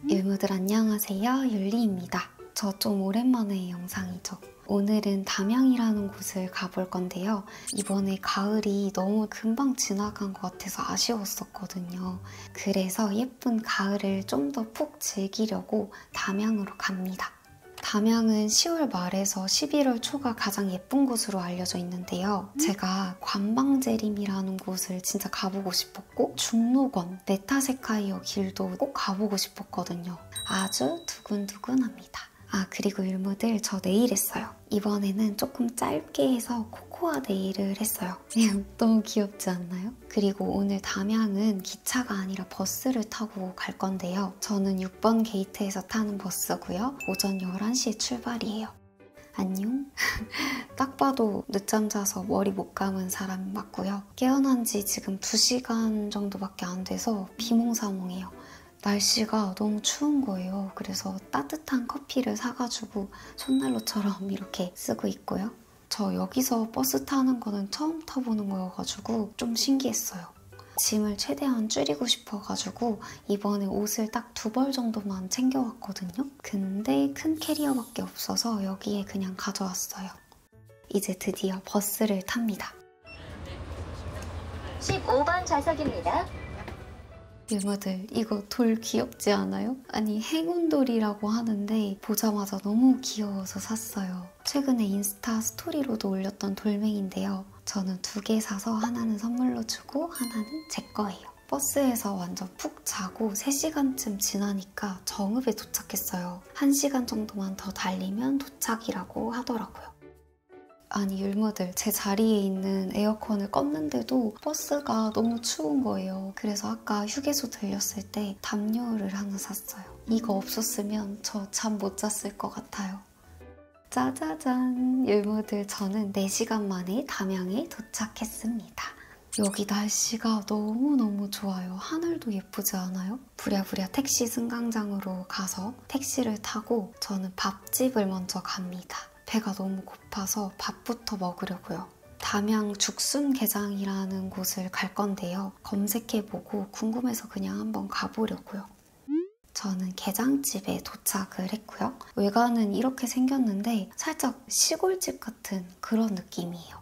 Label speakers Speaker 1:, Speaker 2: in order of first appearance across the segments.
Speaker 1: 일무들 안녕하세요, 율리입니다. 저 좀 오랜만에 영상이죠. 오늘은 담양이라는 곳을 가볼 건데요. 이번에 가을이 너무 금방 지나간 것 같아서 아쉬웠었거든요. 그래서 예쁜 가을을 좀 더 푹 즐기려고 담양으로 갑니다. 담양은 10월 말에서 11월 초가 가장 예쁜 곳으로 알려져 있는데요. 제가 관방제림이라는 곳을 진짜 가보고 싶었고 중록원, 메타세카이어 길도 꼭 가보고 싶었거든요. 아주 두근두근합니다. 아, 그리고 일무들 저 네일 했어요. 이번에는 조금 짧게 해서 코코아 네일을 했어요. 너무 귀엽지 않나요? 그리고 오늘 담양은 기차가 아니라 버스를 타고 갈 건데요. 저는 6번 게이트에서 타는 버스고요. 오전 11시에 출발이에요. 안녕? 딱 봐도 늦잠 자서 머리 못 감은 사람 맞고요. 깨어난 지 지금 2시간 정도밖에 안 돼서 비몽사몽해요. 날씨가 너무 추운 거예요. 그래서 따뜻한 커피를 사가지고 손난로처럼 이렇게 쓰고 있고요. 저 여기서 버스 타는 거는 처음 타보는 거여가지고 좀 신기했어요. 짐을 최대한 줄이고 싶어가지고 이번에 옷을 딱 2벌 정도만 챙겨왔거든요. 근데 큰 캐리어밖에 없어서 여기에 그냥 가져왔어요. 이제 드디어 버스를 탑니다.
Speaker 2: 15번 좌석입니다.
Speaker 1: 일무들 이거 돌 귀엽지 않아요? 아니 행운돌이라고 하는데 보자마자 너무 귀여워서 샀어요. 최근에 인스타 스토리로도 올렸던 돌멩인데요. 저는 2개 사서 하나는 선물로 주고 하나는 제 거예요. 버스에서 완전 푹 자고 3시간쯤 지나니까 정읍에 도착했어요. 1시간 정도만 더 달리면 도착이라고 하더라고요. 아니 율무들 제 자리에 있는 에어컨을 껐는데도 버스가 너무 추운 거예요. 그래서 아까 휴게소 들렸을 때 담요를 하나 샀어요. 이거 없었으면 저 잠 못 잤을 것 같아요. 짜자잔! 율무들 저는 4시간 만에 담양에 도착했습니다. 여기 날씨가 너무너무 좋아요. 하늘도 예쁘지 않아요? 부랴부랴 택시 승강장으로 가서 택시를 타고 저는 밥집을 먼저 갑니다. 배가 너무 고파서 밥부터 먹으려고요. 담양 죽순게장이라는 곳을 갈 건데요. 검색해보고 궁금해서 그냥 한번 가보려고요. 저는 게장집에 도착을 했고요. 외관은 이렇게 생겼는데 살짝 시골집 같은 그런 느낌이에요.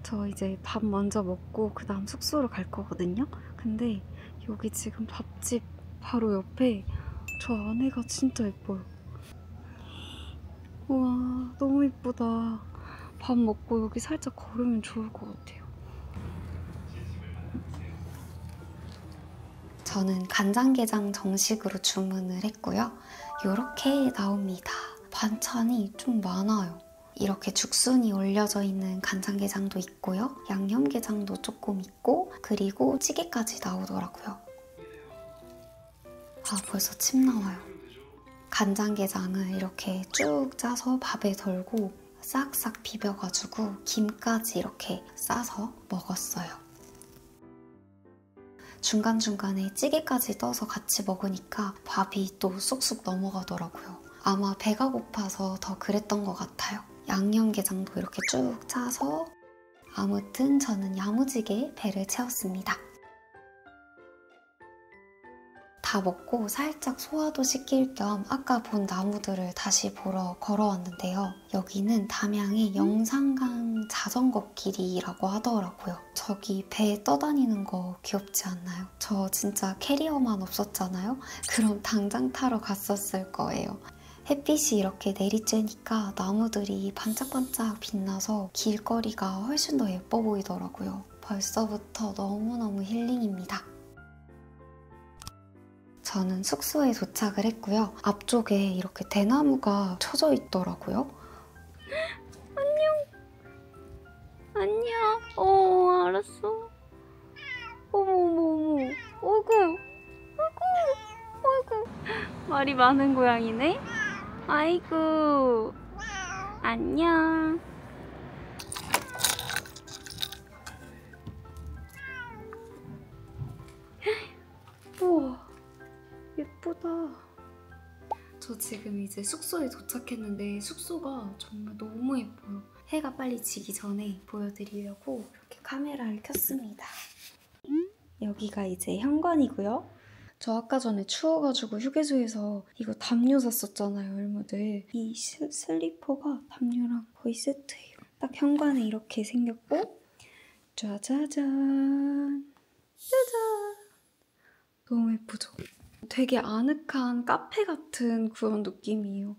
Speaker 1: 저 이제 밥 먼저 먹고 그 다음 숙소로 갈 거거든요. 근데 여기 지금 밥집 바로 옆에 저 안에가 진짜 예뻐요. 우와 너무 이쁘다. 밥 먹고 여기 살짝 걸으면 좋을 것 같아요. 저는 간장게장 정식으로 주문을 했고요. 이렇게 나옵니다. 반찬이 좀 많아요. 이렇게 죽순이 올려져 있는 간장게장도 있고요. 양념게장도 조금 있고 그리고 찌개까지 나오더라고요. 아 벌써 침 나와요. 간장게장을 이렇게 쭉 짜서 밥에 덜고 싹싹 비벼가지고 김까지 이렇게 싸서 먹었어요. 중간중간에 찌개까지 떠서 같이 먹으니까 밥이 또 쑥쑥 넘어가더라고요. 아마 배가 고파서 더 그랬던 것 같아요. 양념게장도 이렇게 쭉 짜서 아무튼 저는 야무지게 배를 채웠습니다. 다 먹고 살짝 소화도 시킬 겸 아까 본 나무들을 다시 보러 걸어왔는데요. 여기는 담양의 영산강 자전거 길이라고 하더라고요. 저기 배 떠다니는 거 귀엽지 않나요? 저 진짜 캐리어만 없었잖아요? 그럼 당장 타러 갔었을 거예요. 햇빛이 이렇게 내리쬐니까 나무들이 반짝반짝 빛나서 길거리가 훨씬 더 예뻐 보이더라고요. 벌써부터 너무너무 힐링입니다. 저는 숙소에 도착을 했고요. 앞쪽에 이렇게 대나무가 쳐져 있더라고요. 안녕. 알았어. 어머. 어이구. 말이 많은 고양이네. 아이고. 안녕. 우와. 예쁘다. 저 지금 이제 숙소에 도착했는데 숙소가 정말 너무 예뻐요. 해가 빨리 지기 전에 보여드리려고 이렇게 카메라를 켰습니다. 여기가 이제 현관이고요. 저 아까 전에 추워가지고 휴게소에서 이거 담요 샀었잖아요, 열무들. 이 슬리퍼가 담요랑 거의 세트예요. 딱 현관에 이렇게 생겼고 짜자잔 짜잔 너무 예쁘죠? 되게 아늑한 카페 같은 그런 느낌이에요.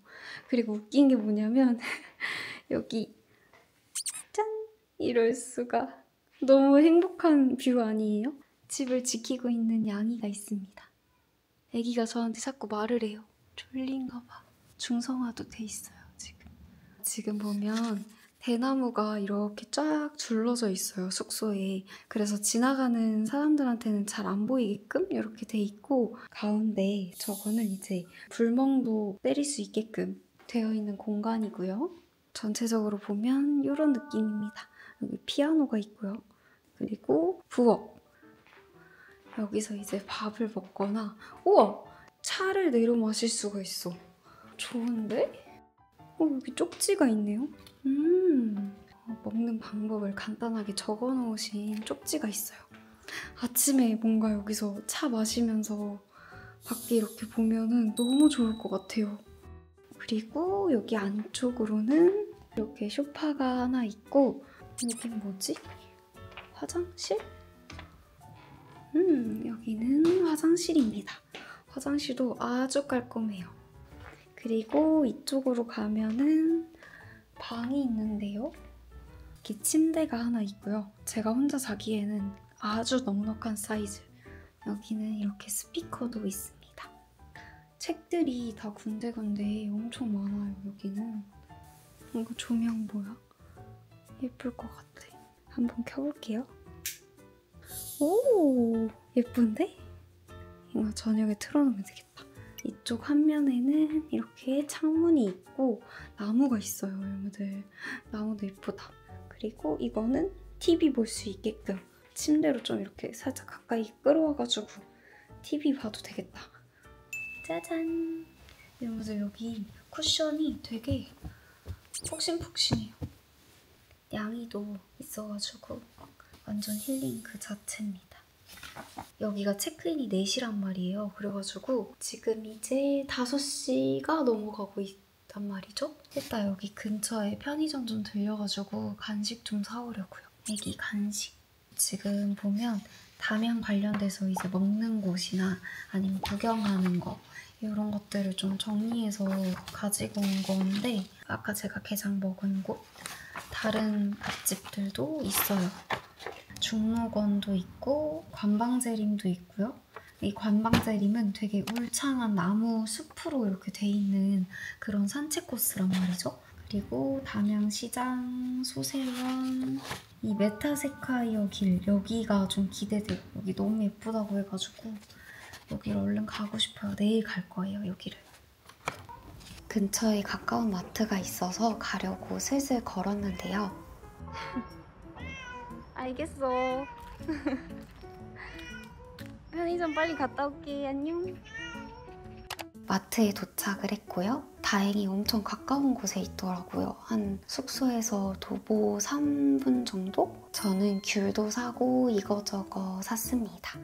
Speaker 1: 그리고 웃긴 게 뭐냐면 여기 짠! 이럴 수가. 너무 행복한 뷰 아니에요? 집을 지키고 있는 양이가 있습니다. 애기가 저한테 자꾸 말을 해요. 졸린가 봐. 중성화도 돼 있어요, 지금. 지금 보면 대나무가 이렇게 쫙 둘러져 있어요, 숙소에. 그래서 지나가는 사람들한테는 잘 안 보이게끔 이렇게 돼 있고 가운데 저거는 이제 불멍도 때릴 수 있게끔 되어 있는 공간이고요. 전체적으로 보면 이런 느낌입니다. 여기 피아노가 있고요. 그리고 부엌. 여기서 이제 밥을 먹거나 우와! 차를 내려 마실 수가 있어. 좋은데? 여기 쪽지가 있네요. 먹는 방법을 간단하게 적어 놓으신 쪽지가 있어요. 아침에 뭔가 여기서 차 마시면서 밖에 이렇게 보면은 너무 좋을 것 같아요. 그리고 여기 안쪽으로는 이렇게 소파가 하나 있고 여긴 뭐지? 화장실? 여기는 화장실입니다. 화장실도 아주 깔끔해요. 그리고 이쪽으로 가면은 방이 있는데요. 이렇게 침대가 하나 있고요. 제가 혼자 자기에는 아주 넉넉한 사이즈. 여기는 이렇게 스피커도 있습니다. 책들이 다 군데군데 엄청 많아요, 여기는. 이거 조명 뭐야? 예쁠 것 같아. 한번 켜볼게요. 오, 예쁜데? 이거 저녁에 틀어놓으면 되겠다. 이쪽 한 면에는 이렇게 창문이 있고 나무가 있어요, 여러분들. 나무도 예쁘다. 그리고 이거는 TV 볼 수 있게끔 침대로 좀 이렇게 살짝 가까이 끌어와가지고 TV 봐도 되겠다. 짜잔! 여러분들 여기 쿠션이 되게 폭신폭신해요. 양이도 있어가지고 완전 힐링 그 자체입니다. 여기가 체크인이 4시란 말이에요. 그래가지고 지금 이제 5시가 넘어가고 있단 말이죠. 일단 여기 근처에 편의점 좀 들려가지고 간식 좀 사오려고요. 애기 간식. 지금 보면 담양 관련돼서 이제 먹는 곳이나 아니면 구경하는 거 이런 것들을 좀 정리해서 가지고 온 건데 아까 제가 게장 먹은 곳 다른 맛집들도 있어요. 중록원도 있고 관방제림도 있고요. 이 관방제림은 되게 울창한 나무 숲으로 이렇게 돼 있는 그런 산책 코스란 말이죠. 그리고 담양시장, 소세원, 이 메타세카이어 길 여기가 좀 기대돼요. 여기 너무 예쁘다고 해가지고 여기를 얼른 가고 싶어요. 내일 갈 거예요, 여기를. 근처에 가까운 마트가 있어서 가려고 슬슬 걸었는데요. 알겠어. 편의점 빨리 갔다 올게. 안녕. 마트에 도착을 했고요. 다행히 엄청 가까운 곳에 있더라고요. 한 숙소에서 도보 3분 정도? 저는 귤도 사고 이거저거 샀습니다.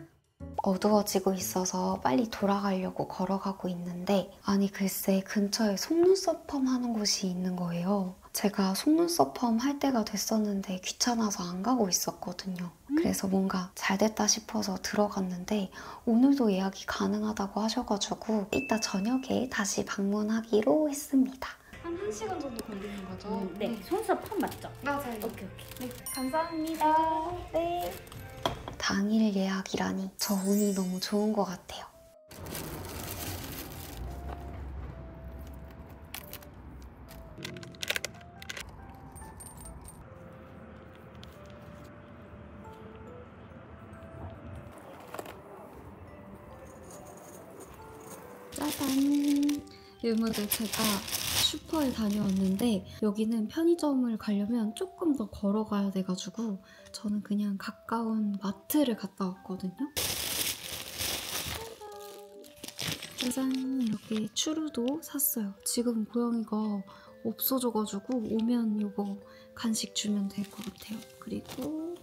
Speaker 1: 어두워지고 있어서 빨리 돌아가려고 걸어가고 있는데 아니 글쎄 근처에 속눈썹 펌 하는 곳이 있는 거예요. 제가 속눈썹 펌 할 때가 됐었는데 귀찮아서 안 가고 있었거든요. 그래서 뭔가 잘 됐다 싶어서 들어갔는데 오늘도 예약이 가능하다고 하셔가지고 이따 저녁에 다시 방문하기로 했습니다. 한 1시간 정도 걸리는 거죠?
Speaker 2: 네, 속눈썹 펌 맞죠?
Speaker 1: 맞아요.
Speaker 2: 오케이.
Speaker 1: 네, 감사합니다. 네. 당일 예약이라니 저 운이 너무 좋은 것 같아요. 짜잔! 유무들 제가 슈퍼에 다녀왔는데 여기는 편의점을 가려면 조금 더 걸어가야 돼가지고 저는 그냥 가까운 마트를 갔다 왔거든요. 짜잔! 이렇게 추루도 샀어요. 지금 고양이가 없어져가지고 오면 이거 간식 주면 될 것 같아요. 그리고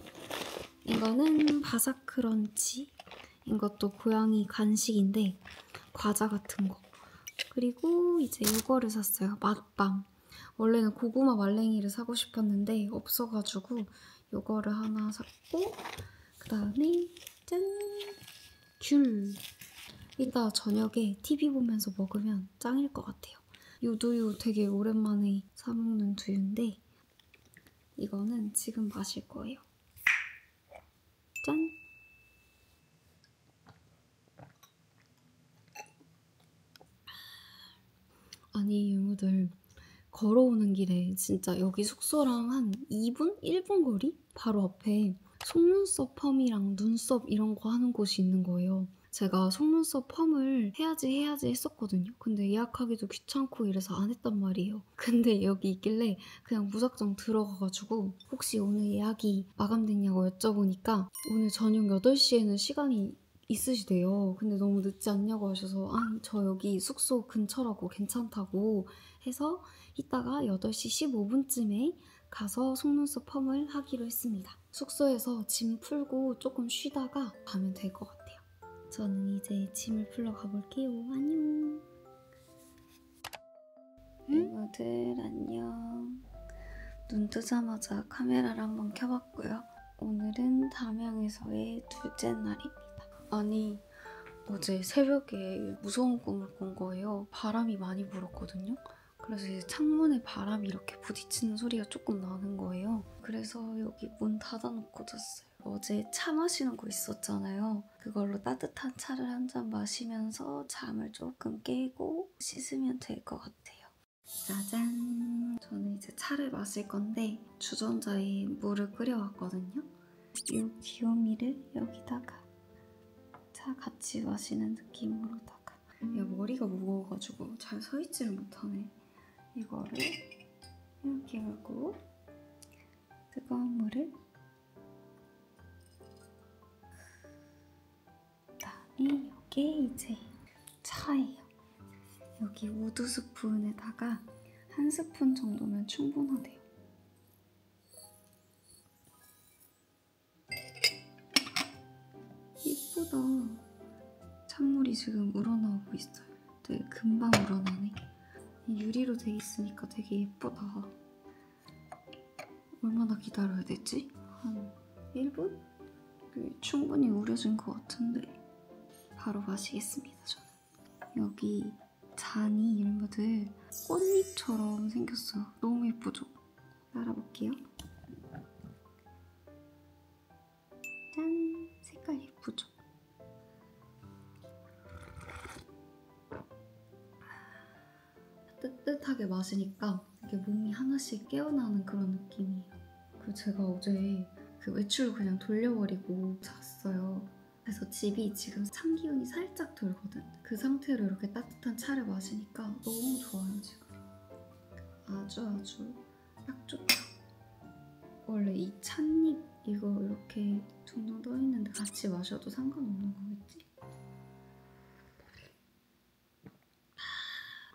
Speaker 1: 이거는 바삭 크런치. 이것도 고양이 간식인데 과자 같은 거. 그리고 이제 이거를 샀어요. 맛밤. 원래는 고구마 말랭이를 사고 싶었는데 없어가지고 이거를 하나 샀고, 그다음에 짠! 귤. 이따 저녁에 TV 보면서 먹으면 짱일 것 같아요. 이 두유 되게 오랜만에 사 먹는 두유인데 이거는 지금 마실 거예요. 짠! 아니 유무들, 걸어오는 길에 진짜 여기 숙소랑 한 2분? 1분 거리? 바로 앞에 속눈썹 펌이랑 눈썹 이런 거 하는 곳이 있는 거예요. 제가 속눈썹 펌을 해야지 했었거든요. 근데 예약하기도 귀찮고 이래서 안 했단 말이에요. 근데 여기 있길래 그냥 무작정 들어가가지고 혹시 오늘 예약이 마감됐냐고 여쭤보니까 오늘 저녁 8시에는 시간이 있으시대요. 근데 너무 늦지 않냐고 하셔서 저 여기 숙소 근처라고 괜찮다고 해서 이따가 8시 15분쯤에 가서 속눈썹 펌을 하기로 했습니다. 숙소에서 짐 풀고 조금 쉬다가 가면 될 것 같아요. 저는 이제 짐을 풀러 가볼게요. 안녕. 여러분들 안녕. 눈 뜨자마자 카메라를 한번 켜봤고요. 오늘은 담양에서의 둘째 날입니다. 아니 어제 새벽에 무서운 꿈을 꾼 거예요. 바람이 많이 불었거든요. 그래서 이제 창문에 바람이 이렇게 부딪히는 소리가 조금 나는 거예요. 그래서 여기 문 닫아놓고 잤어요. 어제 차 마시는 거 있었잖아요. 그걸로 따뜻한 차를 한 잔 마시면서 잠을 조금 깨고 씻으면 될 것 같아요. 짜잔! 저는 이제 차를 마실 건데 주전자에 물을 끓여왔거든요. 이 귀요미를 여기다가 차 같이 마시는 느낌으로다가, 야, 머리가 무거워가지고 잘 서있지를 못하네. 이거를 이렇게 하고 뜨거운 물을, 그다음에 이게 이제 차예요. 여기 우드 스푼에다가 1스푼 정도면 충분하대요. 예쁘다. 찬물이 지금 우러나오고 있어요. 되게 금방 우러나네. 유리로 돼 있으니까 되게 예쁘다. 얼마나 기다려야 되지? 한 1분? 충분히 우려진 것 같은데 바로 마시겠습니다, 저는. 여기 잔이 일무들 꽃잎처럼 생겼어요. 너무 예쁘죠? 따라볼게요. 짠! 색깔 예쁘죠? 뜨뜻하게 마시니까 이렇게 몸이 하나씩 깨어나는 그런 느낌이에요. 그리고 제가 어제 그 외출을 그냥 돌려버리고 잤어요. 그래서 집이 지금 찬기운이 살짝 돌거든? 그 상태로 이렇게 따뜻한 차를 마시니까 너무 좋아요, 지금. 아주 딱 좋다. 원래 이 찻잎 이거 이렇게 둥둥 떠있는데 같이 마셔도 상관없는 거겠지?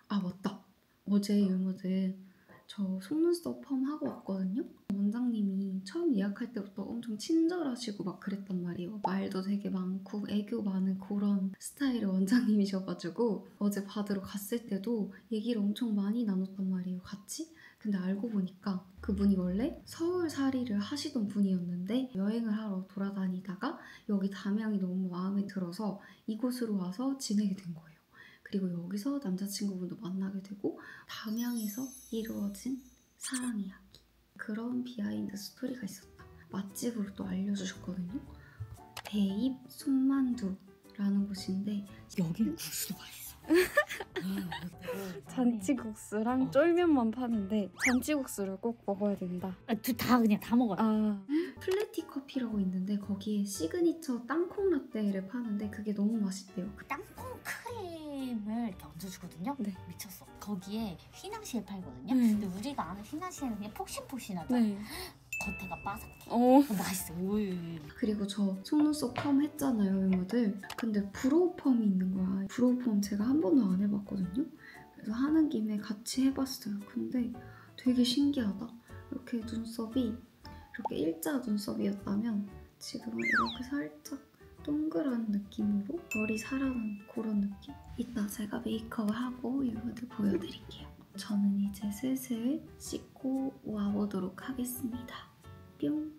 Speaker 1: 아 맞다! 어제 유무들 저 속눈썹 펌 하고 왔거든요? 원장님이 처음 예약할 때부터 엄청 친절하시고 막 그랬단 말이에요. 말도 되게 많고 애교 많은 그런 스타일의 원장님이셔가지고 어제 받으러 갔을 때도 얘기를 엄청 많이 나눴단 말이에요, 같이? 근데 알고 보니까 그분이 원래 서울살이를 하시던 분이었는데 여행을 하러 돌아다니다가 여기 담양이 너무 마음에 들어서 이곳으로 와서 지내게 된 거예요. 그리고 여기서 남자친구분도 만나게 되고 담양에서 이루어진 사랑 이야기, 그런 비하인드 스토리가 있었다. 맛집으로 또 알려주셨거든요. 대입 손만두라는 곳인데
Speaker 3: 여기 국수도 맛있어.
Speaker 1: 잔치국수랑 쫄면만 파는데 잔치국수를 꼭 먹어야 된다.
Speaker 3: 다 그냥 다 먹어요.
Speaker 1: 플래티 커피라고 있는데 거기에 시그니처 땅콩 라떼를 파는데 그게 너무 맛있대요.
Speaker 3: 땅콩 크림을 이렇게 얹어주거든요.
Speaker 1: 네.
Speaker 3: 미쳤어. 거기에 휘낭시에 팔거든요. 근데 우리가 아는 휘낭시에는 그냥 폭신폭신하잖아.
Speaker 1: 네.
Speaker 3: 겉에가 바삭해. 맛있어.
Speaker 1: 그리고 저 속눈썹 펌 했잖아요, 유무들. 근데 브로우 펌이 있는 거야. 브로우 펌 제가 한 번도 안 해봤거든요. 그래서 하는 김에 같이 해봤어요. 근데 되게 신기하다. 이렇게 눈썹이 이렇게 일자 눈썹이었다면 지금은 이렇게 살짝 동그란 느낌으로 결이 살아난 그런 느낌? 이따 제가 메이크업하고 율무드 보여드릴게요. 저는 이제 슬슬 씻고 와보도록 하겠습니다. 뿅!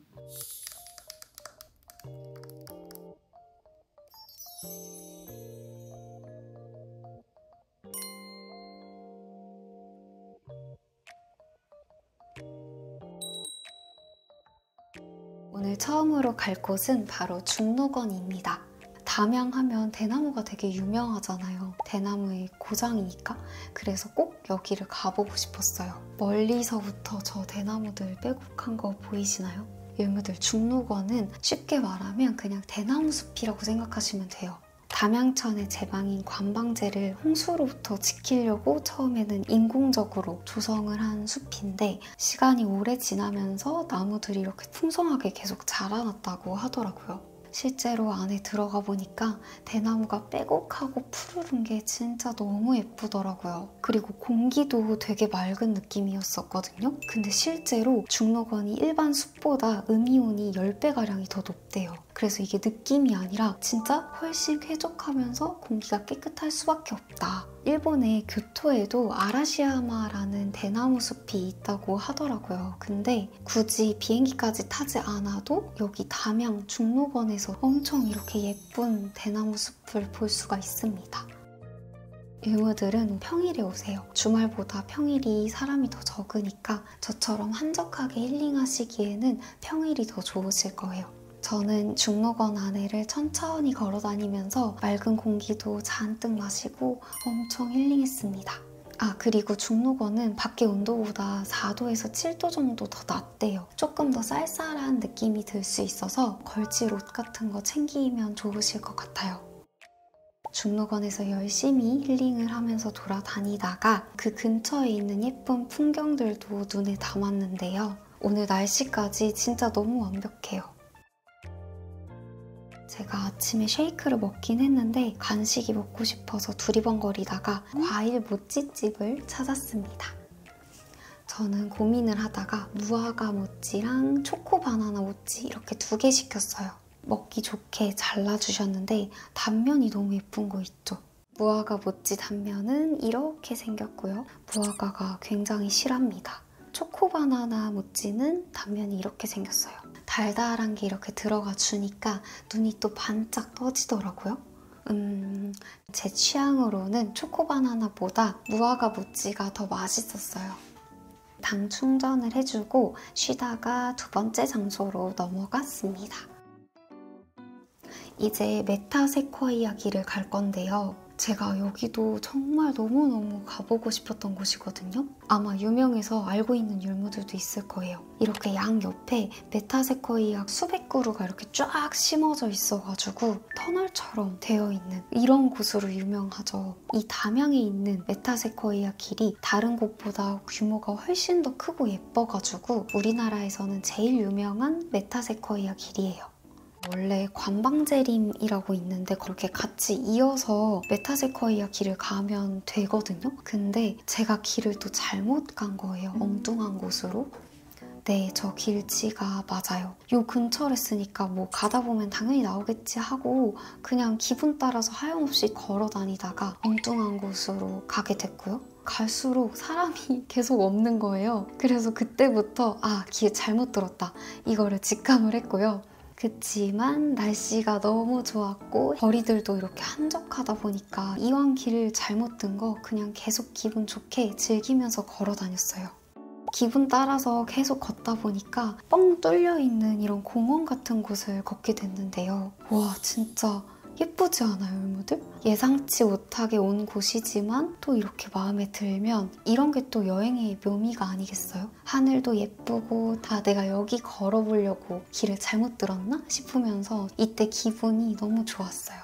Speaker 1: 오늘 처음으로 갈 곳은 바로 중록원입니다. 담양하면 대나무가 되게 유명하잖아요. 대나무의 고장이니까. 그래서 꼭 여기를 가보고 싶었어요. 멀리서부터 저 대나무들 빼곡한 거 보이시나요? 율무들, 중록원은 쉽게 말하면 그냥 대나무 숲이라고 생각하시면 돼요. 담양천의 제방인 관방제를 홍수로부터 지키려고 처음에는 인공적으로 조성을 한 숲인데 시간이 오래 지나면서 나무들이 이렇게 풍성하게 계속 자라났다고 하더라고요. 실제로 안에 들어가 보니까 대나무가 빼곡하고 푸르른 게 진짜 너무 예쁘더라고요. 그리고 공기도 되게 맑은 느낌이었었거든요. 근데 실제로 중록원이 일반 숲보다 음이온이 10배가량이 더 높대요. 그래서 이게 느낌이 아니라 진짜 훨씬 쾌적하면서 공기가 깨끗할 수밖에 없다. 일본의 교토에도 아라시야마라는 대나무 숲이 있다고 하더라고요. 근데 굳이 비행기까지 타지 않아도 여기 담양 중록원에서 엄청 이렇게 예쁜 대나무 숲을 볼 수가 있습니다. 율무들은 평일에 오세요. 주말보다 평일이 사람이 더 적으니까 저처럼 한적하게 힐링하시기에는 평일이 더 좋으실 거예요. 저는 중록원 안에를 천천히 걸어 다니면서 맑은 공기도 잔뜩 마시고 엄청 힐링했습니다. 아, 그리고 중록원은 밖에 온도보다 4도에서 7도 정도 더 낮대요. 조금 더 쌀쌀한 느낌이 들 수 있어서 걸칠 옷 같은 거 챙기면 좋으실 것 같아요. 중록원에서 열심히 힐링을 하면서 돌아다니다가 그 근처에 있는 예쁜 풍경들도 눈에 담았는데요. 오늘 날씨까지 진짜 너무 완벽해요. 제가 아침에 쉐이크를 먹긴 했는데 간식이 먹고 싶어서 두리번거리다가 과일 모찌집을 찾았습니다. 저는 고민을 하다가 무화과 모찌랑 초코 바나나 모찌 이렇게 2개 시켰어요. 먹기 좋게 잘라주셨는데 단면이 너무 예쁜 거 있죠? 무화과 모찌 단면은 이렇게 생겼고요. 무화과가 굉장히 실합니다. 초코 바나나 모찌는 단면이 이렇게 생겼어요. 달달한 게 이렇게 들어가 주니까 눈이 또 반짝 떠지더라고요. 제 취향으로는 초코바나나보다 무화과 모찌가 더 맛있었어요. 당 충전을 해주고 쉬다가 2번째 장소로 넘어갔습니다. 이제 메타세쿼이아 길을 갈 건데요. 제가 여기도 정말 너무너무 가보고 싶었던 곳이거든요. 아마 유명해서 알고 있는 율무들도 있을 거예요. 이렇게 양옆에 메타세쿼이아 수백 그루가 이렇게 쫙 심어져 있어가지고 터널처럼 되어 있는 이런 곳으로 유명하죠. 이 담양에 있는 메타세쿼이아 길이 다른 곳보다 규모가 훨씬 더 크고 예뻐가지고 우리나라에서는 제일 유명한 메타세쿼이아 길이에요. 원래 관방제림이라고 있는데 그렇게 같이 이어서 메타세쿼이아 길을 가면 되거든요. 근데 제가 길을 또 잘못 간 거예요. 엉뚱한 곳으로. 네, 저 길치가 맞아요. 요 근처를 쓰니까 뭐 가다 보면 당연히 나오겠지 하고 그냥 기분 따라서 하염없이 걸어 다니다가 엉뚱한 곳으로 가게 됐고요. 갈수록 사람이 계속 없는 거예요. 그래서 그때부터 아, 길 잘못 들었다. 이거를 직감을 했고요. 그치만 날씨가 너무 좋았고 거리들도 이렇게 한적하다 보니까 이왕 길을 잘못 든 거 그냥 계속 기분 좋게 즐기면서 걸어 다녔어요. 기분 따라서 계속 걷다 보니까 뻥 뚫려있는 이런 공원 같은 곳을 걷게 됐는데요. 와, 진짜 예쁘지 않아요, 율무들? 예상치 못하게 온 곳이지만 또 이렇게 마음에 들면 이런 게 또 여행의 묘미가 아니겠어요? 하늘도 예쁘고 다 내가 여기 걸어보려고 길을 잘못 들었나 싶으면서 이때 기분이 너무 좋았어요.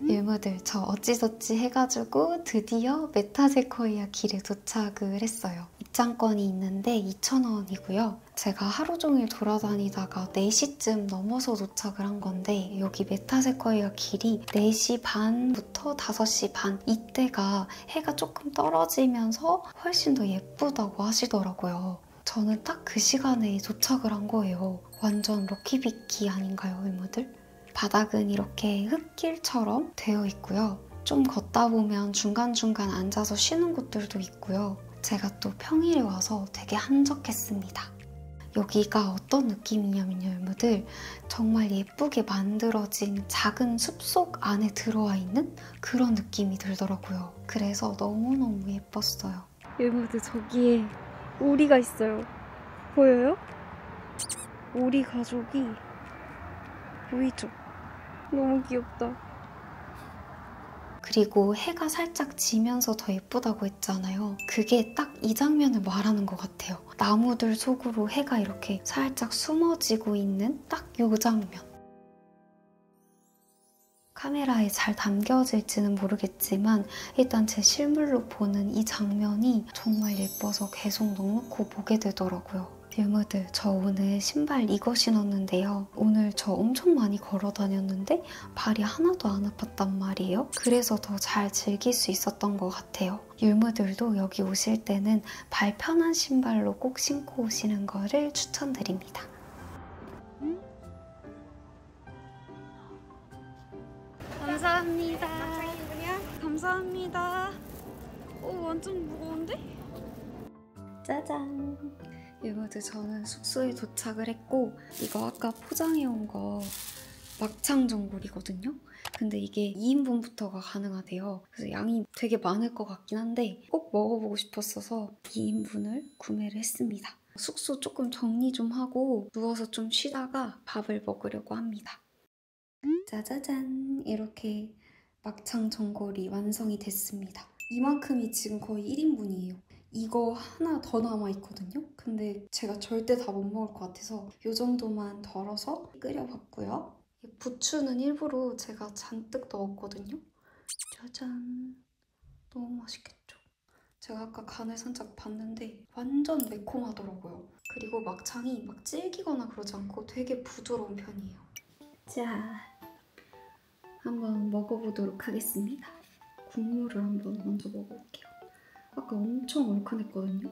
Speaker 1: 율무들, 저 어찌저찌 해가지고 드디어 메타세쿼이아 길에 도착을 했어요. 입장권이 있는데 2,000원이고요. 제가 하루 종일 돌아다니다가 4시쯤 넘어서 도착을 한 건데 여기 메타세쿼이아 길이 4시 반부터 5시 반 이때가 해가 조금 떨어지면서 훨씬 더 예쁘다고 하시더라고요. 저는 딱 그 시간에 도착을 한 거예요. 완전 럭키비키 아닌가요, 율무들? 바닥은 이렇게 흙길처럼 되어 있고요. 좀 걷다 보면 중간중간 앉아서 쉬는 곳들도 있고요. 제가 또 평일에 와서 되게 한적했습니다. 여기가 어떤 느낌이냐면요, 여러분들. 정말 예쁘게 만들어진 작은 숲속 안에 들어와 있는 그런 느낌이 들더라고요. 그래서 너무너무 예뻤어요. 여러분들, 저기에 오리가 있어요. 보여요? 오리 가족이 보이죠? 너무 귀엽다. 그리고 해가 살짝 지면서 더 예쁘다고 했잖아요. 그게 딱 이 장면을 말하는 것 같아요. 나무들 속으로 해가 이렇게 살짝 숨어지고 있는 딱 이 장면. 카메라에 잘 담겨질지는 모르겠지만 일단 제 실물로 보는 이 장면이 정말 예뻐서 계속 넉넉히 보게 되더라고요. 율무들, 저 오늘 신발 이거 신었는데요. 오늘 저 엄청 많이 걸어 다녔는데 발이 하나도 안 아팠단 말이에요. 그래서 더 잘 즐길 수 있었던 것 같아요. 율무들도 여기 오실 때는 발 편한 신발로 꼭 신고 오시는 거를 추천드립니다. 감사합니다. 감사합니다. 오, 완전 무거운데? 짜잔. 여러분들, 저는 숙소에 도착을 했고 이거 아까 포장해온 거 막창 전골이거든요. 근데 이게 2인분부터가 가능하대요. 그래서 양이 되게 많을 것 같긴 한데 꼭 먹어보고 싶었어서 2인분을 구매를 했습니다. 숙소 조금 정리 좀 하고 누워서 좀 쉬다가 밥을 먹으려고 합니다. 짜자잔, 이렇게 막창 전골이 완성이 됐습니다. 이만큼이 지금 거의 1인분이에요. 이거 하나 더 남아있거든요? 근데 제가 절대 다 못 먹을 것 같아서 이 정도만 덜어서 끓여봤고요. 부추는 일부러 제가 잔뜩 넣었거든요. 짜잔, 너무 맛있겠죠? 제가 아까 간을 살짝 봤는데 완전 매콤하더라고요. 그리고 막창이 막 질기거나 그러지 않고 되게 부드러운 편이에요. 자, 한번 먹어보도록 하겠습니다. 국물을 한번 먼저 먹어볼게요. 아까 엄청 얼큰했거든요.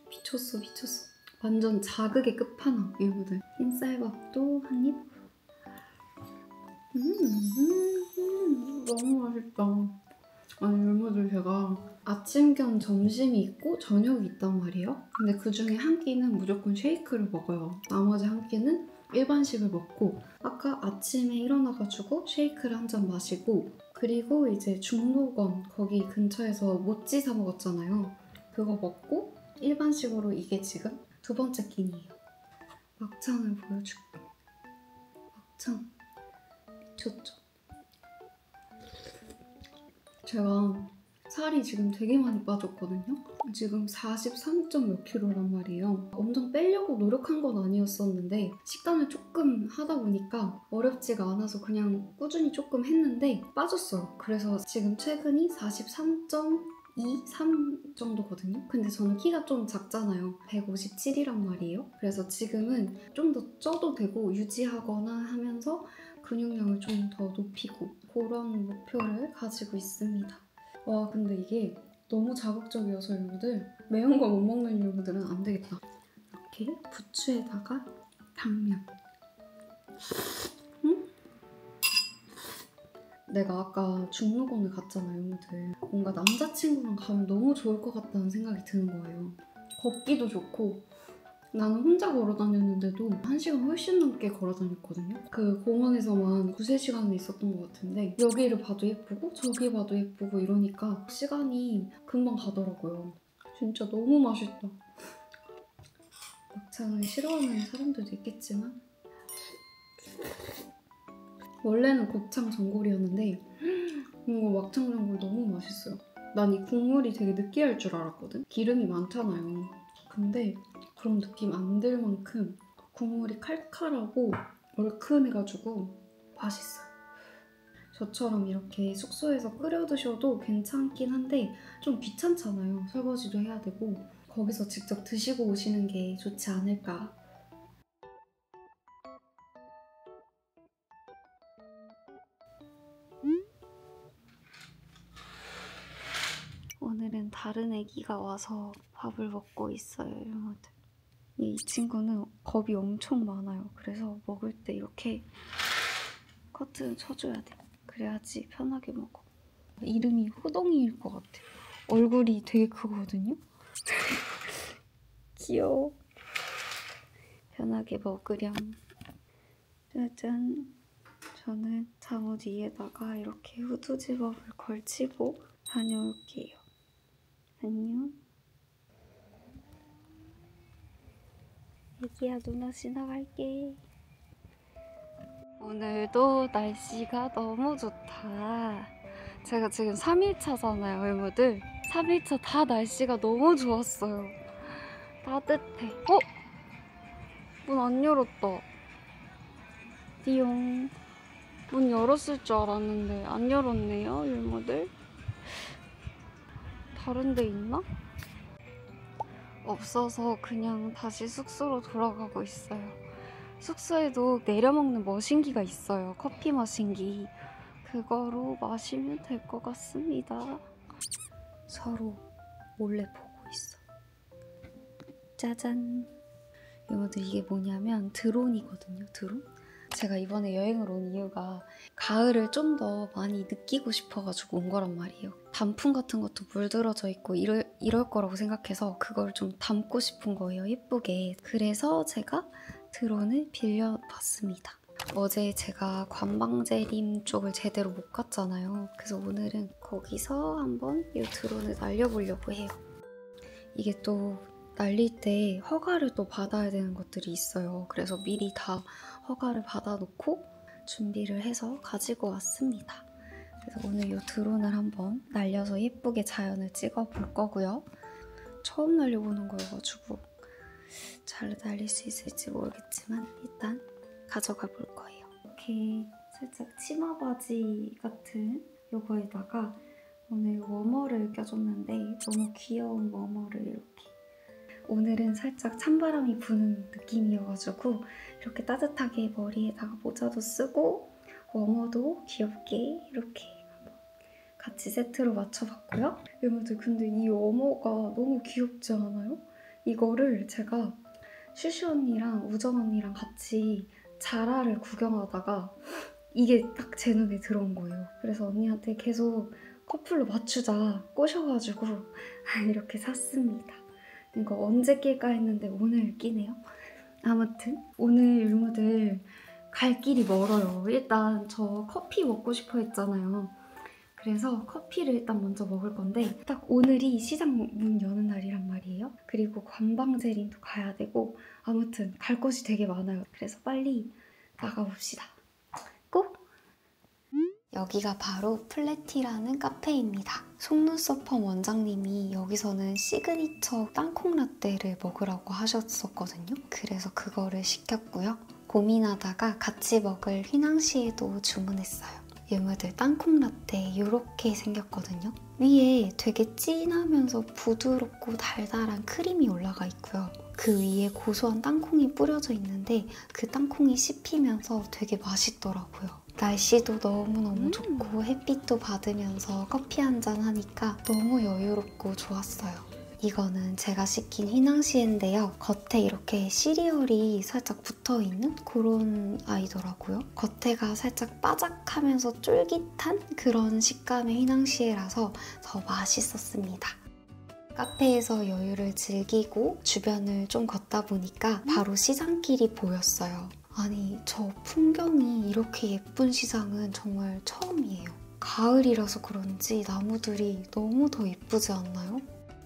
Speaker 1: 미쳤어, 미쳤어. 완전 자극의 끝판왕, 여러분들. 흰쌀밥도 한 입. 너무 맛있다. 아니, 여러분들, 제가 아침 겸 점심이 있고 저녁이 있단 말이에요. 근데 그중에 한 끼는 무조건 쉐이크를 먹어요. 나머지 한 끼는 일반식을 먹고 아까 아침에 일어나가지고 쉐이크를 한 잔 마시고 그리고 이제 중록원 거기 근처에서 모찌 사 먹었잖아요. 그거 먹고 일반식으로 이게 지금 두 번째 끼니예요. 막창을 보여줄게. 막창 미쳤죠? 제가 살이 지금 되게 많이 빠졌거든요? 지금 43점 몇 킬로란 말이에요. 엄청 빼려고 노력한 건 아니었었는데 식단을 조금 하다 보니까 어렵지가 않아서 그냥 꾸준히 조금 했는데 빠졌어요. 그래서 지금 체근이 43.2, 3 정도거든요. 근데 저는 키가 좀 작잖아요. 157이란 말이에요. 그래서 지금은 좀 더 쪄도 되고 유지하거나 하면서 근육량을 좀 더 높이고 그런 목표를 가지고 있습니다. 와, 근데 이게 너무 자극적이어서 여러분들 매운 거 못 먹는 여러분들은 안 되겠다. 이렇게 부추에다가 당면. 내가 아까 중록원을 갔잖아요, 여러분들. 뭔가 남자친구랑 가면 너무 좋을 것 같다는 생각이 드는 거예요. 걷기도 좋고 나는 혼자 걸어 다녔는데도 1시간 훨씬 넘게 걸어 다녔거든요. 그 공원에서만 2~3시간은 있었던 것 같은데 여기를 봐도 예쁘고 저기 봐도 예쁘고 이러니까 시간이 금방 가더라고요. 진짜 너무 맛있다. 막창을 싫어하는 사람들도 있겠지만 원래는 곱창 전골이었는데 이거 막창 전골 너무 맛있어요. 난 이 국물이 되게 느끼할 줄 알았거든? 기름이 많잖아요. 근데 그런 느낌 안 들 만큼 국물이 칼칼하고 얼큰해가지고 맛있어요. 저처럼 이렇게 숙소에서 끓여 드셔도 괜찮긴 한데 좀 귀찮잖아요. 설거지도 해야 되고 거기서 직접 드시고 오시는 게 좋지 않을까. 오늘은 다른 애기가 와서 밥을 먹고 있어요, 여러분들. 이 친구는 겁이 엄청 많아요. 그래서 먹을 때 이렇게 커튼 쳐줘야 돼. 그래야지 편하게 먹어. 이름이 호동이일 것 같아. 얼굴이 되게 크거든요. 귀여워. 편하게 먹으렴. 짜잔. 저는 잠옷 위에다가 이렇게 후두집업을 걸치고 다녀올게요. 안녕. 애기야, 누나 지나갈게. 오늘도 날씨가 너무 좋다. 제가 지금 3일차잖아요, 외모들. 3일차 다 날씨가 너무 좋았어요. 따뜻해. 어? 문 안 열었다. 띠용. 문 열었을 줄 알았는데 안 열었네요, 외모들. 다른 데 있나? 없어서 그냥 다시 숙소로 돌아가고 있어요. 숙소에도 내려먹는 머신기가 있어요. 커피 머신기. 그거로 마시면 될 것 같습니다. 서로 몰래 보고 있어. 짜잔. 여러분들 이게 뭐냐면 드론이거든요. 드론? 제가 이번에 여행을 온 이유가 가을을 좀 더 많이 느끼고 싶어가지고 온 거란 말이에요. 단풍 같은 것도 물들어져 있고 이럴 거라고 생각해서 그걸 좀 담고 싶은 거예요. 예쁘게. 그래서 제가 드론을 빌려봤습니다. 어제 제가 관방제림 쪽을 제대로 못 갔잖아요. 그래서 오늘은 거기서 한번 이 드론을 날려보려고 해요. 이게 또 날릴 때 허가를 또 받아야 되는 것들이 있어요. 그래서 미리 다 허가를 받아놓고 준비를 해서 가지고 왔습니다. 그래서 오늘 이 드론을 한번 날려서 예쁘게 자연을 찍어볼 거고요. 처음 날려보는 거여가지고 잘 날릴 수 있을지 모르겠지만 일단 가져가 볼 거예요. 이렇게 살짝 치마 바지 같은 요거에다가 오늘 워머를 껴줬는데 너무 귀여운 워머를 이렇게. 오늘은 살짝 찬바람이 부는 느낌이어가지고 이렇게 따뜻하게 머리에다가 모자도 쓰고 워머도 귀엽게 이렇게 한번 같이 세트로 맞춰봤고요. 여러분들 근데 이 워머가 너무 귀엽지 않아요? 이거를 제가 슈슈 언니랑 우정 언니랑 같이 자라를 구경하다가 이게 딱 제 눈에 들어온 거예요. 그래서 언니한테 계속 커플로 맞추자 꼬셔가지고 이렇게 샀습니다. 이거 언제 낄까 했는데 오늘 끼네요. 아무튼 오늘 율무들 갈 길이 멀어요. 일단 저 커피 먹고 싶어 했잖아요. 그래서 커피를 일단 먼저 먹을 건데 딱 오늘이 시장 문 여는 날이란 말이에요. 그리고 관방제림도 가야 되고 아무튼 갈 곳이 되게 많아요. 그래서 빨리 나가봅시다. 꼭! 여기가 바로 플래티라는 카페입니다. 속눈썹펌 원장님이 여기서는 시그니처 땅콩 라떼를 먹으라고 하셨었거든요. 그래서 그거를 시켰고요. 고민하다가 같이 먹을 휘낭시에도 주문했어요. 얘네들 땅콩 라떼 이렇게 생겼거든요. 위에 되게 진하면서 부드럽고 달달한 크림이 올라가 있고요. 그 위에 고소한 땅콩이 뿌려져 있는데 그 땅콩이 씹히면서 되게 맛있더라고요. 날씨도 너무너무 좋고 햇빛도 받으면서 커피 한잔 하니까 너무 여유롭고 좋았어요. 이거는 제가 시킨 휘낭시에인데요. 겉에 이렇게 시리얼이 살짝 붙어있는 그런 아이더라고요. 겉에가 살짝 바삭하면서 쫄깃한 그런 식감의 휘낭시에라서 더 맛있었습니다. 카페에서 여유를 즐기고 주변을 좀 걷다 보니까 바로 시장길이 보였어요. 아니, 저 풍경이 이렇게 예쁜 시장은 정말 처음이에요. 가을이라서 그런지 나무들이 너무 더 예쁘지 않나요?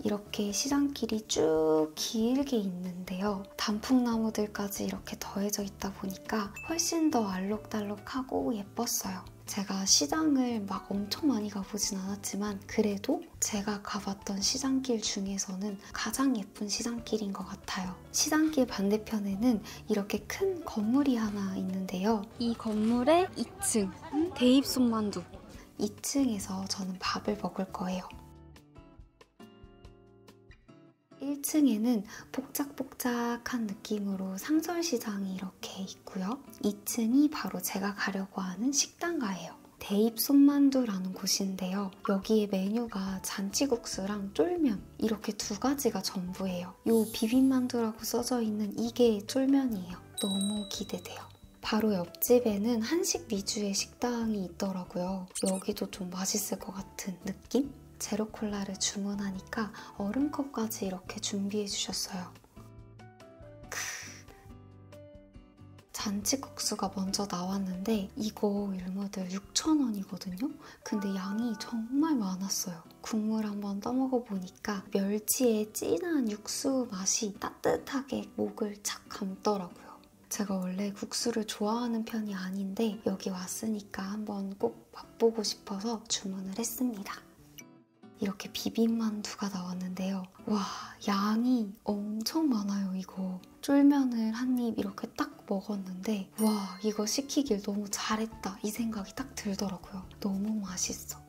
Speaker 1: 이렇게 시장길이 쭉 길게 있는데요. 단풍나무들까지 이렇게 더해져 있다 보니까 훨씬 더 알록달록하고 예뻤어요. 제가 시장을 막 엄청 많이 가보진 않았지만 그래도 제가 가봤던 시장길 중에서는 가장 예쁜 시장길인 것 같아요. 시장길 반대편에는 이렇게 큰 건물이 하나 있는데요. 이 건물의 2층, 대입손만두. 2층에서 저는 밥을 먹을 거예요. 1층에는 복작복작한 느낌으로 상설시장이 이렇게 있고요. 2층이 바로 제가 가려고 하는 식당가예요. 대입 손만두라는 곳인데요. 여기에 메뉴가 잔치국수랑 쫄면 이렇게 두 가지가 전부예요. 요 비빔만두라고 써져 있는 이게 쫄면이에요. 너무 기대돼요. 바로 옆집에는 한식 위주의 식당이 있더라고요. 여기도 좀 맛있을 것 같은 느낌? 제로콜라를 주문하니까 얼음컵까지 이렇게 준비해 주셨어요. 잔치국수가 먼저 나왔는데 이거 율무들 6,000원이거든요? 근데 양이 정말 많았어요. 국물 한번 떠먹어보니까 멸치의 진한 육수 맛이 따뜻하게 목을 착 감더라고요. 제가 원래 국수를 좋아하는 편이 아닌데 여기 왔으니까 한번 꼭 맛보고 싶어서 주문을 했습니다. 이렇게 비빔만두가 나왔는데요. 와, 양이 엄청 많아요, 이거. 쫄면을 한 입 이렇게 딱 먹었는데 와, 이거 시키길 너무 잘했다 이 생각이 딱 들더라고요. 너무 맛있어.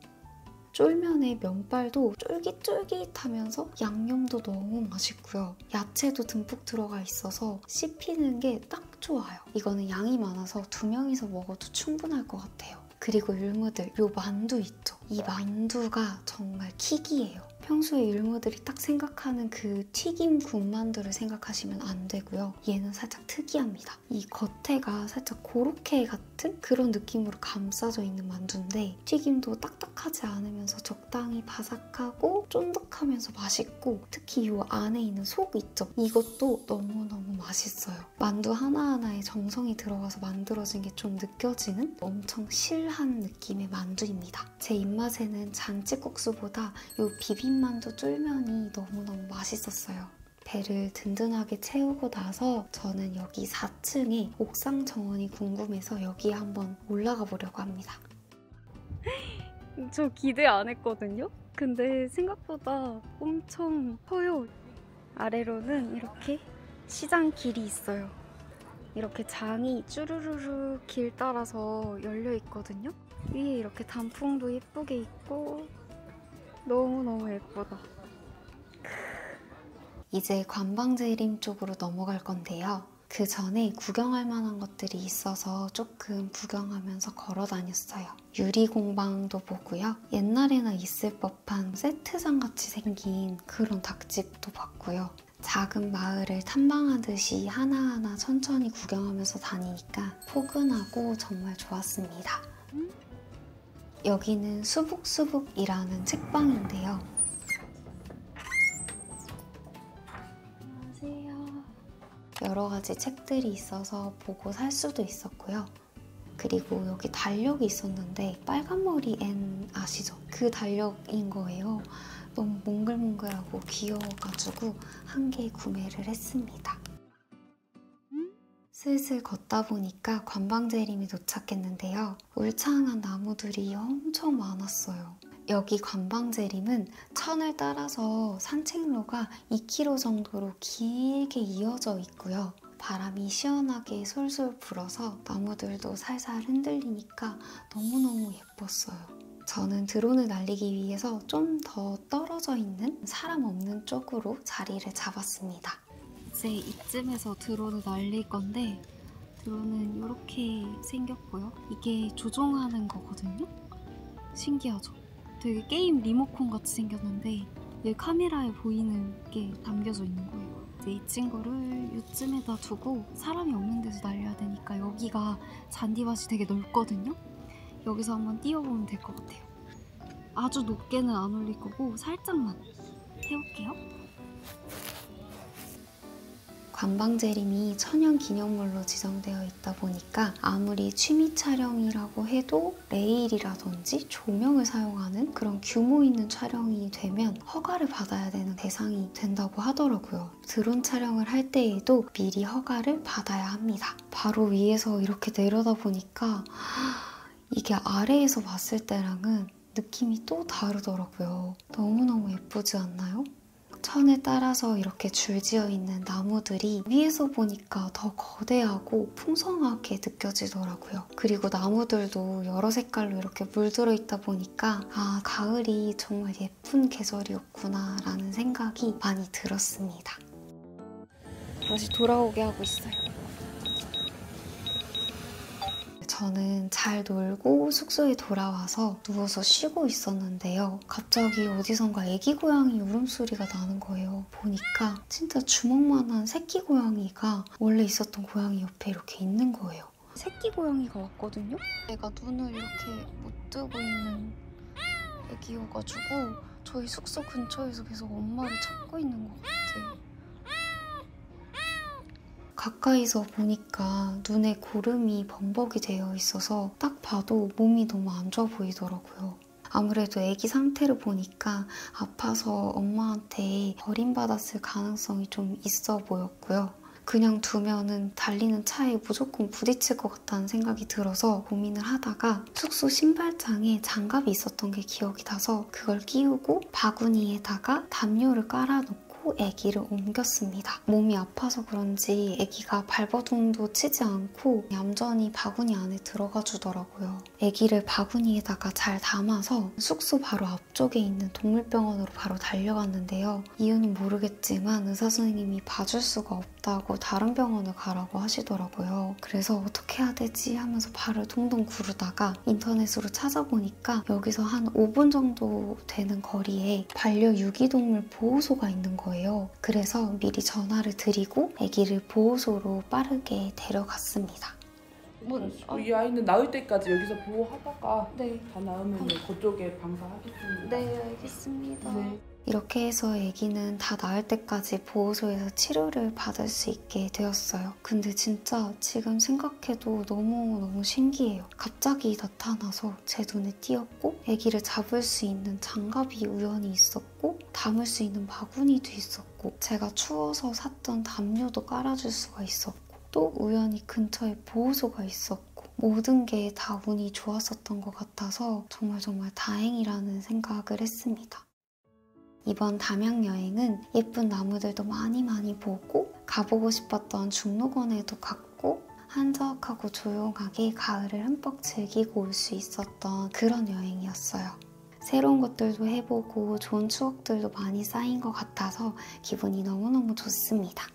Speaker 1: 쫄면의 면발도 쫄깃쫄깃하면서 양념도 너무 맛있고요. 야채도 듬뿍 들어가 있어서 씹히는 게 딱 좋아요. 이거는 양이 많아서 2명이서 먹어도 충분할 것 같아요. 그리고 율무들, 요 만두 있죠? 이 만두가 정말 킥이에요. 평소에 율무들이 딱 생각하는 그 튀김 군만두를 생각하시면 안 되고요. 얘는 살짝 특이합니다. 이 겉에가 살짝 고로케 같은 그런 느낌으로 감싸져 있는 만두인데 튀김도 딱딱하지 않으면서 적당히 바삭하고 쫀득하면서 맛있고 특히 이 안에 있는 속 있죠? 이것도 너무너무 맛있어요. 만두 하나하나에 정성이 들어가서 만들어진 게 좀 느껴지는 엄청 실한 느낌의 만두입니다. 제 입맛에는 잔치국수보다 이 비빔만두 쫄면이 너무너무 맛있었어요. 배를 든든하게 채우고 나서 저는 여기 4층에 옥상 정원이 궁금해서 여기에 한번 올라가 보려고 합니다.
Speaker 4: 저 기대 안 했거든요? 근데 생각보다 엄청 커요. 아래로는 이렇게 시장 길이 있어요. 이렇게 장이 쭈루루루 길 따라서 열려 있거든요? 위에 이렇게 단풍도 예쁘게 있고 너무너무 예쁘다.
Speaker 1: 이제 관방재림 쪽으로 넘어갈 건데요. 그 전에 구경할 만한 것들이 있어서 조금 구경하면서 걸어 다녔어요. 유리공방도 보고요. 옛날에나 있을 법한 세트장 같이 생긴 그런 닭집도 봤고요. 작은 마을을 탐방하듯이 하나하나 천천히 구경하면서 다니니까 포근하고 정말 좋았습니다. 여기는 수북수북이라는 책방인데요. 안녕하세요. 여러 가지 책들이 있어서 보고 살 수도 있었고요. 그리고 여기 달력이 있었는데 빨간머리 앤 아시죠? 그 달력인 거예요. 너무 몽글몽글하고 귀여워가지고 한 개 구매를 했습니다. 슬슬 걷다 보니까 관방재림에 도착했는데요. 울창한 나무들이 엄청 많았어요. 여기 관방재림은 천을 따라서 산책로가 2km 정도로 길게 이어져 있고요. 바람이 시원하게 솔솔 불어서 나무들도 살살 흔들리니까 너무너무 예뻤어요. 저는 드론을 날리기 위해서 좀 더 떨어져 있는 사람 없는 쪽으로 자리를 잡았습니다. 이제 이쯤에서 드론을 날릴 건데 드론은 이렇게 생겼고요. 이게 조종하는 거거든요. 신기하죠? 되게 게임 리모컨 같이 생겼는데 이 카메라에 보이는 게 담겨져 있는 거예요. 이제 이 친구를 이쯤에다 두고 사람이 없는 데서 날려야 되니까 여기가 잔디밭이 되게 넓거든요. 여기서 한번 띄워보면 될 것 같아요. 아주 높게는 안 올릴 거고 살짝만 해볼게요. 관방재림이 천연기념물로 지정되어 있다 보니까 아무리 취미 촬영이라고 해도 레일이라든지 조명을 사용하는 그런 규모 있는 촬영이 되면 허가를 받아야 되는 대상이 된다고 하더라고요. 드론 촬영을 할 때에도 미리 허가를 받아야 합니다. 바로 위에서 이렇게 내려다 보니까 이게 아래에서 봤을 때랑은 느낌이 또 다르더라고요. 너무너무 예쁘지 않나요? 천에 따라서 이렇게 줄지어 있는 나무들이 위에서 보니까 더 거대하고 풍성하게 느껴지더라고요. 그리고 나무들도 여러 색깔로 이렇게 물들어 있다 보니까 아, 가을이 정말 예쁜 계절이었구나 라는 생각이 많이 들었습니다. 다시 돌아오게 하고 있어요. 저는 잘 놀고 숙소에 돌아와서 누워서 쉬고 있었는데요. 갑자기 어디선가 애기 고양이 울음소리가 나는 거예요. 보니까 진짜 주먹만한 새끼 고양이가 원래 있었던 고양이 옆에 이렇게 있는 거예요. 새끼 고양이가 왔거든요? 얘가 눈을 이렇게 못 뜨고 있는 애기여가지고 저희 숙소 근처에서 계속 엄마를 찾고 있는 것 같아요. 가까이서 보니까 눈에 고름이 범벅이 되어 있어서 딱 봐도 몸이 너무 안 좋아 보이더라고요. 아무래도 아기 상태를 보니까 아파서 엄마한테 버림받았을 가능성이 좀 있어 보였고요. 그냥 두면은 달리는 차에 무조건 부딪힐 것 같다는 생각이 들어서 고민을 하다가 숙소 신발장에 장갑이 있었던 게 기억이 나서 그걸 끼우고 바구니에다가 담요를 깔아놓고 아기를 옮겼습니다. 몸이 아파서 그런지 아기가 발버둥도 치지 않고 얌전히 바구니 안에 들어가 주더라고요. 아기를 바구니에다가 잘 담아서 숙소 바로 앞쪽에 있는 동물병원으로 바로 달려갔는데요. 이유는 모르겠지만 의사 선생님이 봐줄 수가 없다고 다른 병원을 가라고 하시더라고요. 그래서 어떻게 해야 되지 하면서 발을 동동 구르다가 인터넷으로 찾아보니까 여기서 한 5분 정도 되는 거리에 반려유기동물 보호소가 있는 거예요. 그래서 미리 전화를 드리고 아기를 보호소로 빠르게 데려갔습니다.
Speaker 5: 이 아이는 나을 때까지 여기서 보호하다가
Speaker 1: 네.
Speaker 5: 다 나으면 그쪽에 방사하겠습니다.
Speaker 1: 네, 알겠습니다.
Speaker 5: 네.
Speaker 1: 이렇게 해서 아기는 다 나을 때까지 보호소에서 치료를 받을 수 있게 되었어요. 근데 진짜 지금 생각해도 너무너무 신기해요. 갑자기 나타나서 제 눈에 띄었고 아기를 잡을 수 있는 장갑이 우연히 있었고 담을 수 있는 바구니도 있었고 제가 추워서 샀던 담요도 깔아줄 수가 있었고 또 우연히 근처에 보호소가 있었고 모든 게 다 운이 좋았었던 것 같아서 정말 다행이라는 생각을 했습니다. 이번 담양 여행은 예쁜 나무들도 많이 보고 가보고 싶었던 중록원에도 갔고 한적하고 조용하게 가을을 흠뻑 즐기고 올 수 있었던 그런 여행이었어요. 새로운 것들도 해보고 좋은 추억들도 많이 쌓인 것 같아서 기분이 너무너무 좋습니다.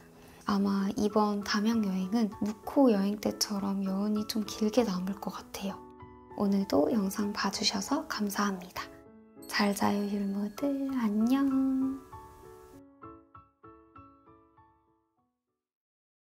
Speaker 1: 아마 이번 담양 여행은 묵호 여행 때처럼 여운이 좀 길게 남을 것 같아요. 오늘도 영상 봐주셔서 감사합니다. 잘 자요 율무들 안녕.